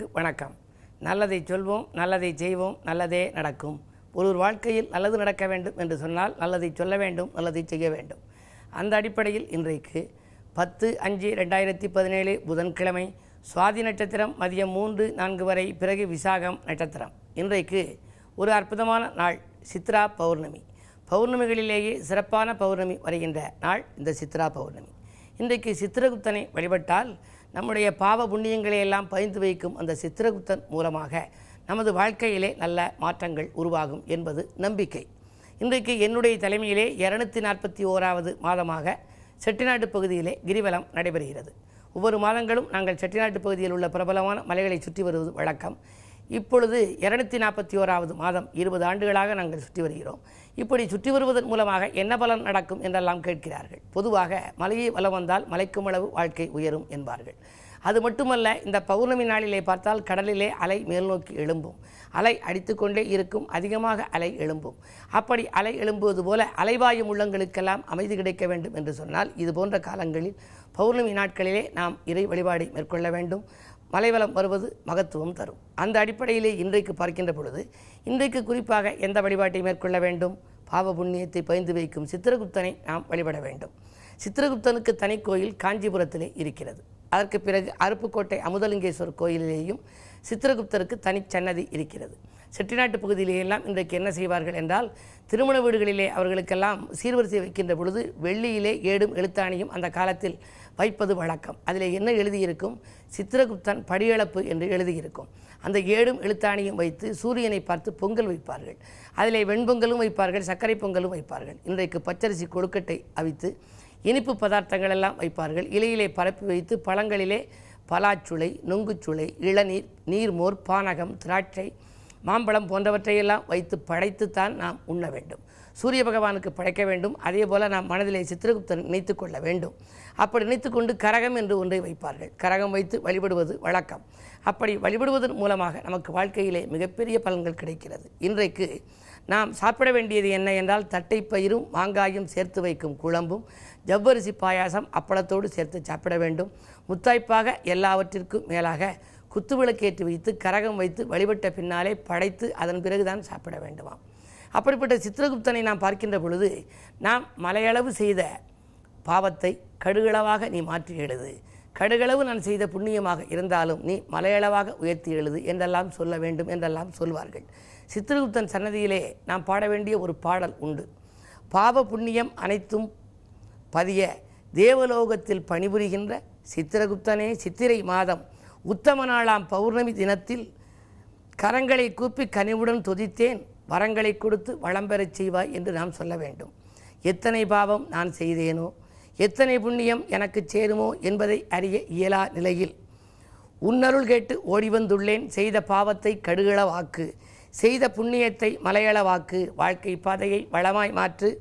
அன்பர்களுக்கு வணக்கம். நல்லதை சொல்வோம், நல்லதை செய்வோம், நல்லதே நடக்கும். ஒரு வாழ்க்கையில் நல்லது நடக்க வேண்டும் என்று சொன்னால் நல்லதை சொல்ல வேண்டும், நல்லதை செய்ய வேண்டும். அந்த அடிப்படையில் இன்றைக்கு 10/5/2017 புதன்கிழமை சுவாதி நட்சத்திரம் மதியம் 3-4 வரை, பிறகு விசாகம் நட்சத்திரம். இன்றைக்கு ஒரு அற்புதமான நாள், சித்ரா பௌர்ணமி. பௌர்ணமிகளிலேயே சிறப்பான பௌர்ணமி வருகின்ற நாள் இந்த சித்ரா பௌர்ணமி. இன்றைக்கு சித்திரகுப்தனை வழிபட்டால் நம்முடைய பாவ புண்ணியங்களை எல்லாம் பதிந்து வைக்கும் அந்த சித்திரகுப்தன் மூலமாக நமது வாழ்க்கையிலே நல்ல மாற்றங்கள் உருவாகும் என்பது நம்பிக்கை. இன்றைக்கு என்னுடைய தலைமையிலே 241வது மாதமாக செட்டிநாட்டு பகுதியிலே கிரிவலம் நடைபெறுகிறது. ஒவ்வொரு மாதங்களும் நாங்கள் செட்டிநாட்டு பகுதியில் உள்ள பிரபலமான மலைகளை சுற்றி வருவது வழக்கம். இப்பொழுது 241வது மாதம், 20 ஆண்டுகளாக நாங்கள் சுற்றி வருகிறோம். இப்படி சுற்றி வருவதன் மூலமாக என்ன பலன் நடக்கும் என்றெல்லாம் கேட்கிறார்கள். பொதுவாக மலையை வலம் வந்தால் மலைக்கும் அளவு வாழ்க்கை உயரும் என்பார்கள். அது மட்டுமல்ல, இந்த பௌர்ணமி நாளிலே பார்த்தால் கடலிலே அலை மேல் நோக்கி எழும்பும், அலை அடித்து கொண்டே இருக்கும், அதிகமாக அலை எழும்பும். அப்படி அலை எழும்புவது போல அலைவாயும் உள்ளங்களுக்கெல்லாம் அமைதி கிடைக்க வேண்டும் என்று சொன்னால் இது போன்ற காலங்களில் பௌர்ணமி நாட்களிலே நாம் இறை வழிபாடை மேற்கொள்ள வேண்டும். மலைவலம் வருவது மகத்துவம் தரும். அந்த அடிப்படையிலே இன்றைக்கு பார்க்கின்ற பொழுது, இன்றைக்கு குறிப்பாக எந்த வழிபாட்டை மேற்கொள்ள வேண்டும்? பாவ புண்ணியத்தை பதிந்து வைக்கும் சித்திரகுப்தனை நாம் வழிபட வேண்டும். சித்திரகுப்தனுக்கு தனி கோயில் காஞ்சிபுரத்திலே இருக்கிறது. அதற்கு பிறகு அருப்புக்கோட்டை அமுதலிங்கேஸ்வரர் கோயிலிலேயும் சித்திரகுப்தருக்கு தனிச்சன்னதி இருக்கிறது. செட்டிநாட்டு பகுதியிலேயெல்லாம் இன்றைக்கு என்ன செய்வார்கள் என்றால், திருமண வீடுகளிலே அவர்களுக்கெல்லாம் சீர்வரிசை வைக்கின்ற பொழுது வெள்ளியிலே ஏடும் எழுத்தாணியும் அந்த காலத்தில் வைப்பது வழக்கம். அதில் என்ன எழுதியிருக்கும்? சித்திரகுப்தன் படியளப்பு என்று எழுதியிருக்கும். அந்த ஏடும் எழுத்தாணியும் வைத்து சூரியனை பார்த்து பொங்கல் வைப்பார்கள். அதிலே வெண்பொங்கலும் வைப்பார்கள், சர்க்கரை பொங்கலும் வைப்பார்கள். இன்றைக்கு பச்சரிசி கொழுக்கட்டை அவித்து இனிப்பு பதார்த்தங்கள் எல்லாம் வைப்பார்கள். இலையிலே பரப்பி வைத்து பழங்களிலே பலாச்சுளை, நொங்குச்சுளை, இளநீர், நீர்மோர், பானகம், திராட்சை, மாம்பழம் போன்றவற்றையெல்லாம் வைத்து படைத்துத்தான் நாம் உண்ண வேண்டும். சூரிய பகவானுக்கு படைக்க வேண்டும். அதே போல் நாம் மனதிலே சித்திரகுப்தன் நினைத்து கொள்ள வேண்டும். அப்படி நினைத்து கொண்டு கரகம் என்று ஒன்றை வைப்பார்கள். கரகம் வைத்து வழிபடுவது வழக்கம். அப்படி வழிபடுவதன் மூலமாக நமக்கு வாழ்க்கையிலே மிகப்பெரிய பலன்கள் கிடைக்கிறது. இன்றைக்கு நாம் சாப்பிட வேண்டியது என்ன என்றால், தட்டைப்பயிரும் மாங்காயும் சேர்த்து வைக்கும் குழம்பும் ஜவ்வரிசி பாயாசம் அப்பளத்தோடு சேர்த்து சாப்பிட வேண்டும். முத்தாய்ப்பாக எல்லாவற்றிற்கும் மேலாக குத்துவிளக்கேற்றி வைத்து கரகம் வைத்து வழிபட்ட பின்னாலே படைத்து அதன் பிறகுதான் சாப்பிட வேண்டுமாம். அப்படிப்பட்ட சித்திரகுப்தனை நாம் பார்க்கின்ற பொழுது, நாம் மலையளவு செய்த பாவத்தை கடுகளவாக நீ மாற்றி எழுது, கடுகளவு நான் செய்த புண்ணியமாக இருந்தாலும் நீ மலையளவாக உயர்த்தி எழுது என்றெல்லாம் சொல்ல வேண்டும் என்றெல்லாம் சொல்வார்கள். சித்திரகுப்தன் சன்னதியிலே நாம் பாட வேண்டிய ஒரு பாடல் உண்டு. பாவ புண்ணியம் அனைத்தும் பதிய தேவலோகத்தில் பணிபுரிகின்ற சித்திரகுப்தனே, சித்திரை மாதம் உத்தம நாளாம் பௌர்ணமி தினத்தில் கரங்களை கூப்பி கனிவுடன் துதித்தேன், வரங்களை கொடுத்து வளம் பெறச் செய்வாய் என்று நாம் சொல்ல வேண்டும். எத்தனை பாவம் நான் செய்தேனோ, எத்தனை புண்ணியம் எனக்கு சேருமோ என்பதை அறிய இயலா நிலையில் உன்னருள் கேட்டு ஓடி வந்துள்ளேன். செய்த பாவத்தை கடுகளவாக்கு, செய்த புண்ணியத்தை மலையளவாக்கு, வாழ்க்கை பாதையை வளமாய் மாற்று.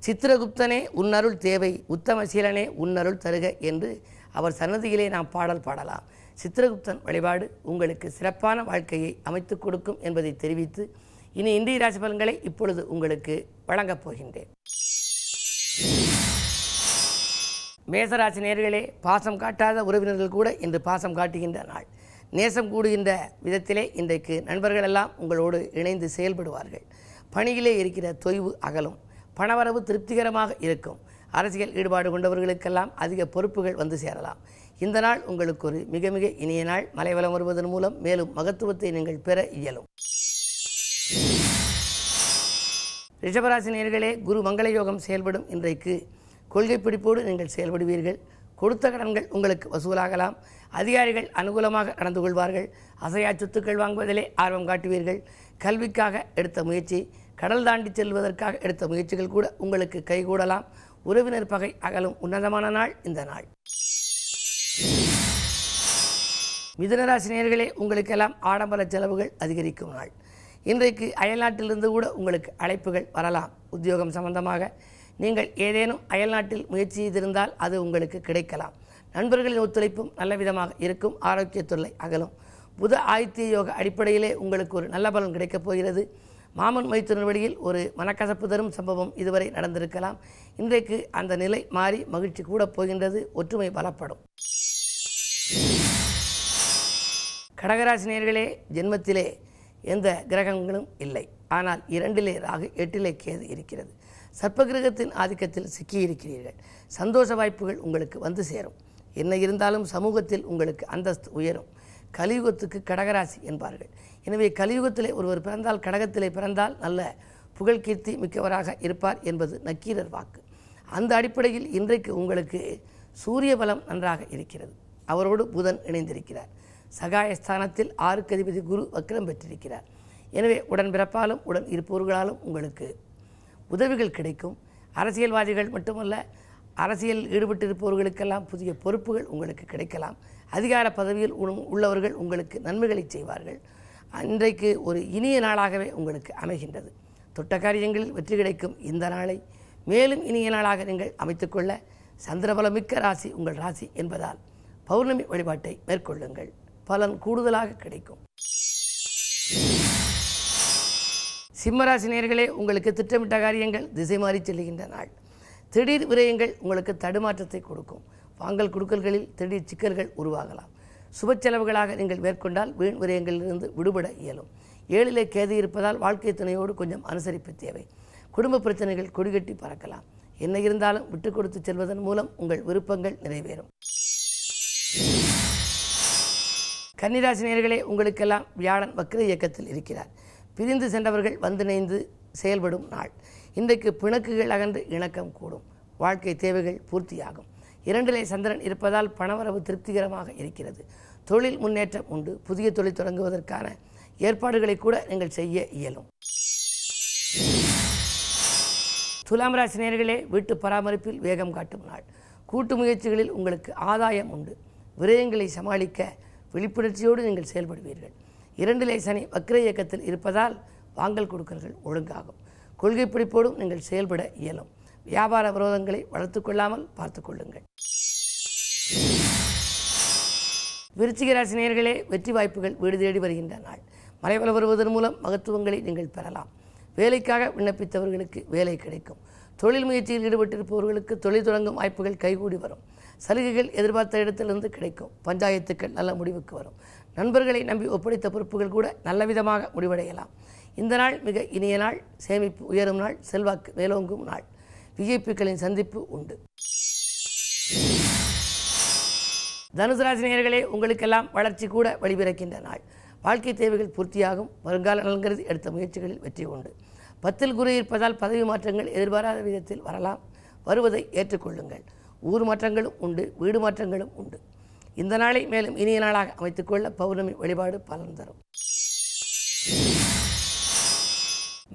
சித்திரகுப்தனே உன்னருள் தேவை, உத்தம சீலனே உன்னருள் தருக என்று அவர் சன்னதியிலே நாம் பாடல் பாடலாம். சித்திரகுப்தன் வழிபாடு உங்களுக்கு சிறப்பான வாழ்க்கையை அமைத்து கொடுக்கும் என்பதை தெரிவித்து, இனி இன்றைய ராசி பலன்களை இப்பொழுது உங்களுக்கு வழங்கப் போகின்றேன். மேசராசி நேயர்களே, பாசம் காட்டாத உறவினர்கள் கூட இன்று பாசம் காட்டுகின்ற நாள். நேசம் கூடுகின்ற விதத்திலே இன்றைக்கு நண்பர்கள் எல்லாம் உங்களோடு இணைந்து செயல்படுவார்கள். பணியிலே இருக்கிற தொய்வு அகலும், பணவரவு திருப்திகரமாக இருக்கும். அரசியல் ஈடுபாடு கொண்டவர்களுக்கெல்லாம் அதிக பொறுப்புகள் வந்து சேரலாம். இந்த நாள் உங்களுக்கு ஒரு மிக மிக இனிய நாள். மலைவலம் வருவதன் மூலம் மேலும் மகத்துவத்தை நீங்கள் பெற இயலும். ரிஷபராசி நேயர்களே, குரு மங்கள யோகம் செயல்படும் இன்றைக்கு கொள்கை பிடிப்போடு நீங்கள் செயல்படுவீர்கள். கொடுத்த கடன்கள் உங்களுக்கு வசூலாகலாம். அதிகாரிகள் அனுகூலமாக நடந்து கொள்வார்கள். அசையா சொத்துக்கள் வாங்குவதிலே ஆர்வம் காட்டுவீர்கள். கல்விக்காக எடுத்த முயற்சி, கடல் தாண்டி செல்வதற்காக எடுத்த முயற்சிகள் கூட உங்களுக்கு கைகூடலாம். உறவினர் பகை அகலும் உன்னதமான நாள் இந்த நாள். மிதுனராசி நேயர்களே, உங்களுக்கெல்லாம் ஆடம்பர செலவுகள் அதிகரிக்கும் நாள். இன்றைக்கு அயல்நாட்டிலிருந்து கூட உங்களுக்கு அழைப்புகள் வரலாம். உத்தியோகம் சம்பந்தமாக நீங்கள் ஏதேனும் அயல்நாட்டில் முயற்சி செய்திருந்தால் அது உங்களுக்கு கிடைக்கலாம். நண்பர்களின் ஒத்துழைப்பும் நல்ல விதமாக இருக்கும். ஆரோக்கிய தொல்லை அகலும். புத ஆதித்ய யோக அடிப்படையிலே உங்களுக்கு ஒரு நல்ல பலன் கிடைக்கப் போகிறது. மாமன் மைத்துனர் வழியில் ஒரு மனக்கசப்பு தரும் சம்பவம் இதுவரை நடந்திருக்கலாம். இன்றைக்கு அந்த நிலை மாறி மகிழ்ச்சி கூட போகின்றது. ஒற்றுமை பலப்படும். கடகராசி நேயர்களே, ஜென்மத்திலே எந்த கிரகங்களும் இல்லை. ஆனால் 2லே ராகு 8லே கேது இருக்கிறது. சர்ப்பகிரகத்தின் ஆதிக்கத்தில் சிக்கியிருக்கிறீர்கள். சந்தோஷ வாய்ப்புகள் உங்களுக்கு வந்து சேரும். என்ன இருந்தாலும் சமூகத்தில் உங்களுக்கு அந்தஸ்து உயரும். கலியுகத்துக்கு கடகராசி என்பார்கள். எனவே கலியுகத்திலே ஒருவர் பிறந்தால், கடகத்திலே பிறந்தால் நல்ல புகழ் கீர்த்தி மிக்கவராக இருப்பார் என்பது நக்கீரர் வாக்கு. அந்த அடிப்படையில் இன்றைக்கு உங்களுக்கு சூரிய பலம் நன்றாக இருக்கிறது. அவரோடு புதன் இணைந்திருக்கிறார். சகாயஸ்தானத்தில் 6க்கு அதிபதி குரு வக்ரம் பெற்றிருக்கிறார். எனவே உடன் பிறப்பாலும் உடன் இருப்பவர்களாலும் உங்களுக்கு உதவிகள் கிடைக்கும். அரசியல்வாதிகள் மட்டுமல்ல, அரசியலில் ஈடுபட்டிருப்பவர்களுக்கெல்லாம் புதிய பொறுப்புகள் உங்களுக்கு கிடைக்கலாம். அதிகார பதவியில் உள்ளவர்கள் உங்களுக்கு நன்மைகளை செய்வார்கள். இன்றைக்கு ஒரு இனிய நாளாகவே உங்களுக்கு அமைகின்றது. தொட்ட காரியங்களில் வெற்றி கிடைக்கும் இந்த நாளை மேலும் இனிய நாளாக நீங்கள் அமைத்துக்கொள்ள சந்திரபலமிக்க ராசி உங்கள் ராசி என்பதால் பௌர்ணமி வழிபாட்டை மேற்கொள்ளுங்கள். பலன் கூடுதலாக கிடைக்கும். சிம்மராசி நேயர்களே, உங்களுக்கு திட்டமிட்ட காரியங்கள் திசை மாறி செல்லுகின்ற நாள். திடீர் விரயங்கள் உங்களுக்கு தடுமாற்றத்தை கொடுக்கும். வாங்கல் கொடுக்கல்களில் திடீர் சிக்கல்கள் உருவாகலாம். சுப செலவுகளாக நீங்கள் மேற்கொண்டால் வீண் விரயங்களிலிருந்து விடுபட இயலும். 7லே கேது இருப்பதால் வாழ்க்கை துணையோடு கொஞ்சம் அனுசரிப்பு தேவை. குடும்ப பிரச்சனைகள் கொடிகட்டி பறக்கலாம். என்ன இருந்தாலும் விட்டு கொடுத்து செல்வதன் மூலம் உங்கள் விருப்பங்கள் நிறைவேறும். கன்னிராசி நேயர்களே, உங்களுக்கெல்லாம் வியாழன் வக்ர இயக்கத்தில் இருக்கிறார். பிரிந்து சென்றவர்கள் வந்து இணைந்து செயல்படும் நாள். இன்றைக்கு பிணக்குகள் அகன்று இணக்கம் கூடும். வாழ்க்கை தேவைகள் பூர்த்தியாகும். 2லே சந்திரன் இருப்பதால் பணவரவு திருப்திகரமாக இருக்கிறது. தொழில் முன்னேற்றம் உண்டு. புதிய தொழில் தொடங்குவதற்கான ஏற்பாடுகளை கூட நீங்கள் செய்ய இயலும். துலாம் ராசி நேயர்களே, வீட்டு பராமரிப்பில் வேகம் காட்டும் நாள். கூட்டு முயற்சிகளில் உங்களுக்கு ஆதாயம் உண்டு. விரயங்களை சமாளிக்க விழிப்புணர்ச்சியோடு நீங்கள் செயல்படுவீர்கள். 2லே சனி வக்ர இயக்கத்தில் இருப்பதால் வாங்கல் கொடுக்கல்கள் ஒழுங்காகும். கொள்கை பிடிப்போடும் நீங்கள் செயல்பட இயலும். வியாபார விரோதங்களை வளர்த்து கொள்ளாமல் பார்த்து கொள்ளுங்கள். விருச்சிக ராசி நேயர்களே, வெற்றி வாய்ப்புகள் வீடு தேடி வருகின்ற நாள். மறைவல வருவதன் மூலம் மகத்துவங்களை நீங்கள் பெறலாம். வேலைக்காக விண்ணப்பித்தவர்களுக்கு வேலை கிடைக்கும். தொழில் முயற்சியில் ஈடுபட்டிருப்பவர்களுக்கு தொழில் தொடங்கும் வாய்ப்புகள் கைகூடி வரும். சலுகைகள் எதிர்பார்த்த இடத்திலிருந்து கிடைக்கும். பஞ்சாயத்துக்கள் நல்ல முடிவுக்கு வரும். நண்பர்களை நம்பி ஒப்படைத்த பொறுப்புகள் கூட நல்ல விதமாக முடிவடையலாம். இந்த நாள் மிக இனிய நாள். சேமிப்பு உயரும் நாள். செல்வாக்கு மேலோங்கும் நாள். விஐபிக்களின் சந்திப்பு உண்டு. தனுசு ராசி நேயர்களே, உங்களுக்கெல்லாம் வளர்ச்சி கூட வழிபிறக்கின்ற நாள். வாழ்க்கை தேவைகள் பூர்த்தியாகும். வருங்கால நலன்கருதி எடுத்த முயற்சிகளில் வெற்றி உண்டு. 10ல் குரு இருப்பதால் பதவி மாற்றங்கள் எதிர்பாராத விதத்தில் வரலாம். வருவதை ஏற்றுக்கொள்ளுங்கள். ஊர் மாற்றங்களும் உண்டு. வீடு மாற்றங்களும் உண்டு. இந்த நாளை மேலும் இனிய நாளாக அமைத்துக்கொள்ள பௌர்ணமி வழிபாடு பலன் தரும்.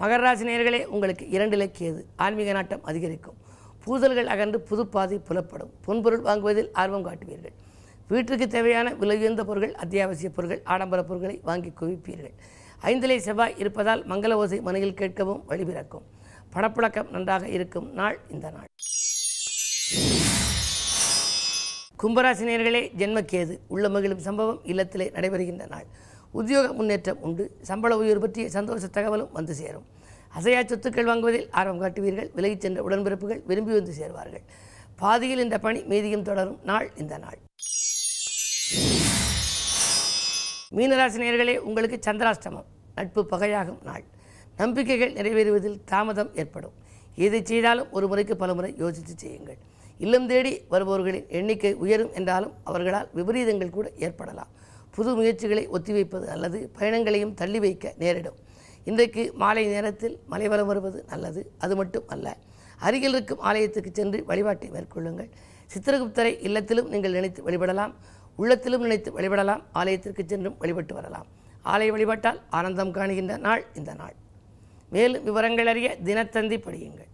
மகர ராசி நேயர்களே, உங்களுக்கு 2லே கேது. ஆன்மீக நாட்டம் அதிகரிக்கும். பூதல்கள் அகன்று புதுப்பாதை புலப்படும். பொன்பொருள் வாங்குவதில் ஆர்வம் காட்டுவீர்கள். வீட்டிற்கு தேவையான விலையுயர்ந்த பொருட்கள், அத்தியாவசிய பொருட்கள், ஆடம்பர பொருட்களை வாங்கி குவிப்பீர்கள். 5லே செவ்வாய் இருப்பதால் மங்கள ஓசை மனையில் கேட்கவும் வழிபிறக்கும். பணப்புழக்கம் நன்றாக இருக்கும் நாள் இந்த நாள். கும்பராசி நேயர்களே, ஜென்மக்கேது. உள்ள மகிழும் சம்பவம் இல்லத்திலே நடைபெறுகின்ற நாள். உத்தியோக முன்னேற்றம் உண்டு. சம்பள உயர்வு பற்றிய சந்தோஷ தகவலும் வந்து சேரும். அசையா சொத்துக்கள் வாங்குவதில் ஆர்வம் காட்டுவீர்கள். விலகிச் சென்ற உடன்பிறப்புகள் விரும்பி வந்து சேர்வார்கள். பாதியில் இந்த பணி மீதியும் தொடரும் நாள் இந்த நாள். மீனராசி நேயர்களே, உங்களுக்கு சந்திராஷ்டமம். நட்பு பகையாகும் நாள். நம்பிக்கைகள் நிறைவேறுவதில் தாமதம் ஏற்படும். எதை செய்தாலும் ஒரு முறைக்கு பல முறை யோசித்து செய்யுங்கள். இல்லம் தேடி வருபவர்களின் எண்ணிக்கை உயரும் என்றாலும் அவர்களால் விபரீதங்கள் கூட ஏற்படலாம். புது முயற்சிகளை ஒத்திவைப்பது அல்லது பயணங்களையும் தள்ளி வைக்க நேரிடும். இன்றைக்கு மாலை நேரத்தில் மலைவலம் வருவது நல்லது. அது மட்டும் அல்ல, அருகில் இருக்கும் ஆலயத்துக்கு சென்று வழிபாட்டை மேற்கொள்ளுங்கள். சித்திரகுப்தரை இல்லத்திலும் நீங்கள் நினைத்து வழிபடலாம். உள்ளத்திலும் நினைத்து வழிபடலாம். ஆலயத்திற்கு சென்றும் வழிபட்டு வரலாம். ஆலய வழிபாட்டால் ஆனந்தம் காணுகின்ற நாள் இந்த நாள். மேலும் விவரங்கள் அறிய தினத்தந்தி படியுங்கள்.